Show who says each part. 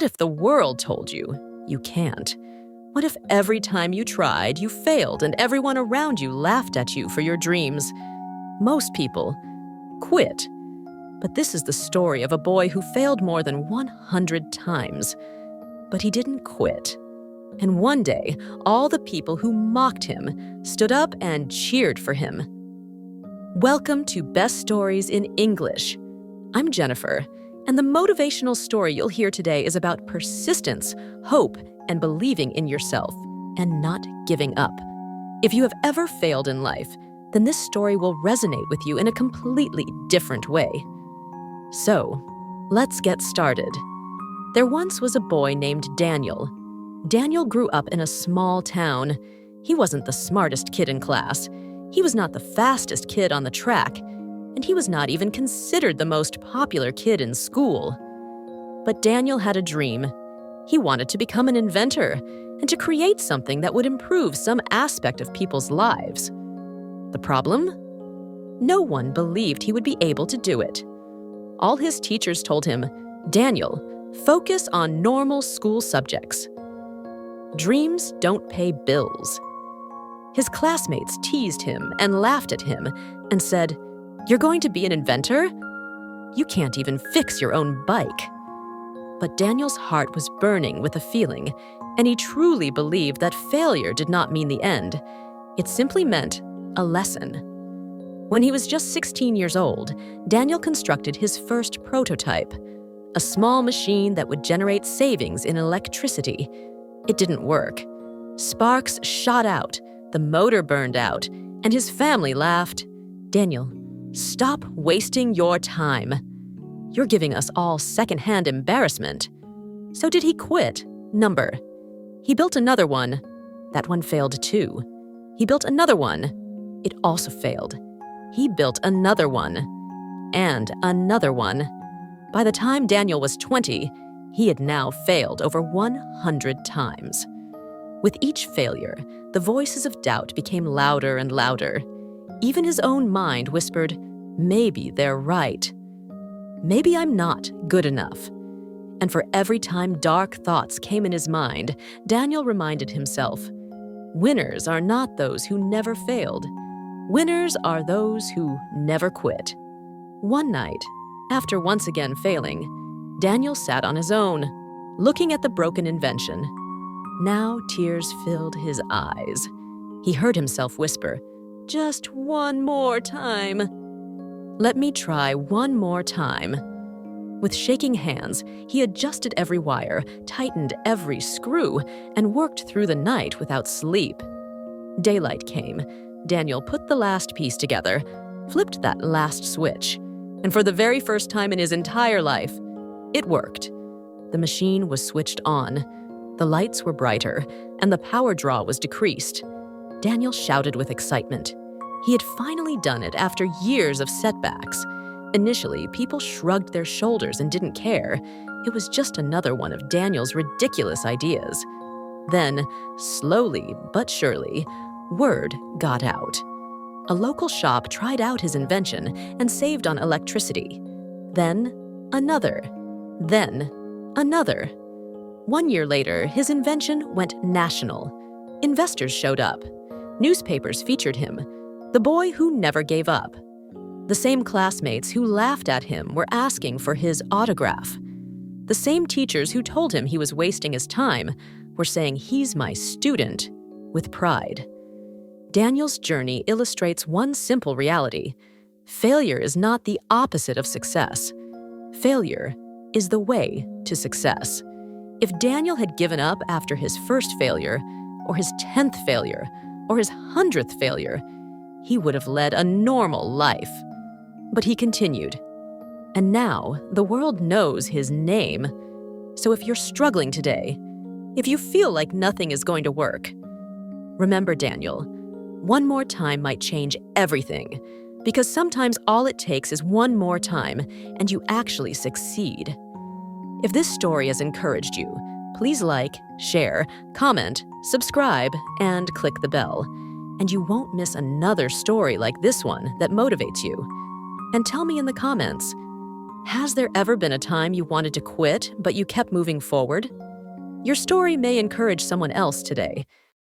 Speaker 1: What if the world told you you can't? What if every time you tried, you failed and everyone around you laughed at you for your dreams? Most people quit. But this is the story of a boy who failed more than 100 times. But he didn't quit. And one day, all the people who mocked him stood up and cheered for him. Welcome to Best Stories in English. I'm Jennifer, and the motivational story you'll hear today is about persistence, hope, and believing in yourself, and not giving up. If you have ever failed in life, then this story will resonate with you in a completely different way. So, let's get started. There once was a boy named Daniel. Daniel grew up in a small town. He wasn't the smartest kid in class. He was not the fastest kid on the track. And he was not even considered the most popular kid in school. But Daniel had a dream. He wanted to become an inventor and to create something that would improve some aspect of people's lives. The problem? No one believed he would be able to do it. All his teachers told him, "Daniel, focus on normal school subjects. Dreams don't pay bills." His classmates teased him and laughed at him and said, "You're going to be an inventor? You can't even fix your own bike." But Daniel's heart was burning with a feeling, and he truly believed that failure did not mean the end. It simply meant a lesson. When he was just 16 years old, Daniel constructed his first prototype, a small machine that would generate savings in electricity. It didn't work. Sparks shot out, the motor burned out, and his family laughed. "Daniel, stop wasting your time. You're giving us all secondhand embarrassment." So did he quit? Number. He built another one. That one failed too. He built another one. It also failed. He built another one. And another one. By the time Daniel was 20, he had now failed over 100 times. With each failure, the voices of doubt became louder and louder. Even his own mind whispered, "Maybe they're right. Maybe I'm not good enough." And for every time dark thoughts came in his mind, Daniel reminded himself, winners are not those who never failed. Winners are those who never quit. One night, after once again failing, Daniel sat on his own, looking at the broken invention. Now tears filled his eyes. He heard himself whisper, "Just one more time. Let me try one more time." With shaking hands, he adjusted every wire, tightened every screw, and worked through the night without sleep. Daylight came. Daniel put the last piece together, flipped that last switch, and for the very first time in his entire life, it worked. The machine was switched on. The lights were brighter, and the power draw was decreased. Daniel shouted with excitement. He had finally done it after years of setbacks. Initially, people shrugged their shoulders and didn't care. It was just another one of Daniel's ridiculous ideas. Then, slowly but surely, word got out. A local shop tried out his invention and saved on electricity. Then, another. Then, another. 1 year later, his invention went national. Investors showed up. Newspapers featured him, the boy who never gave up. The same classmates who laughed at him were asking for his autograph. The same teachers who told him he was wasting his time were saying, "He's my student," with pride. Daniel's journey illustrates one simple reality. Failure is not the opposite of success. Failure is the way to success. If Daniel had given up after his first failure, or his 10th failure, or his 100th failure, he would have led a normal life. But he continued. And now the world knows his name. So if you're struggling today, if you feel like nothing is going to work, remember Daniel, one more time might change everything, because sometimes all it takes is one more time and you actually succeed. If this story has encouraged you, please like, share, comment, subscribe, and click the bell. And you won't miss another story like this one that motivates you. And tell me in the comments, Has there ever been a time you wanted to quit, but you kept moving forward? Your story may encourage someone else today.